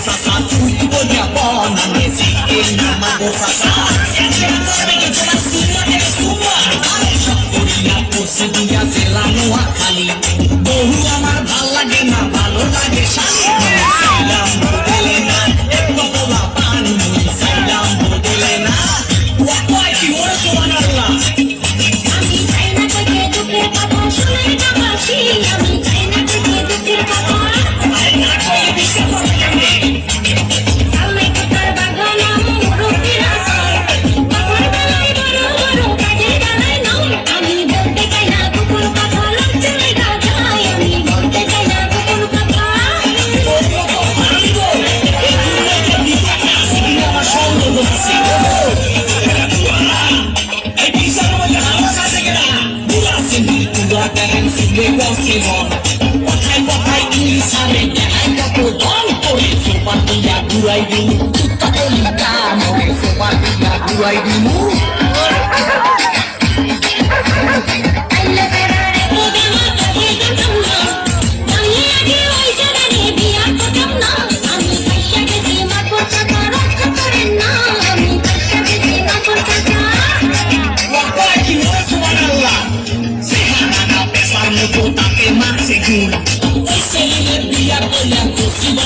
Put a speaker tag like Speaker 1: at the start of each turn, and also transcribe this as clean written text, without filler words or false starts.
Speaker 1: sasa tudo de abona nesse ele mago sasa que toda sua de sua Oria posudia zela no akali bohu amar bhal lage na bhalo lage shali sailam bodele na ekto bola pani sailam bodele na wa koi ki ore subhanallah ami চাই না কইতে দুঃখের কথা শুনে কামাশি আমি চাই না কইতে দুঃখের কথা আরে না কইলে বিশ্বাস করবে কেমনে সামনে কোতার বাগানা মুরুবিরা বাবার বেলায় বড় বড় কাজের বেলায় নাও আমি বলতে চাই না কুকুর কথা লজ্জা লাগা যায় আমি বলতে চাই না কুকুর কথা আমি তো এই দুনিয়াতে দিতে আসি কি আমার সঙ্গ করছি এই বিচার মধ্যে হাওয়া আছে কেনা বুড়া সিন্ধি তুলা কেন সিলে বসিবন কথায় কথায় ইনসানে দেখায় কত দল করে সোপার দিয়া ঘুরাই দিমু কুত্তা বলি কাম হবে সোপার দিয়া ঘুরাই দিমু Ese le envía con la cocina,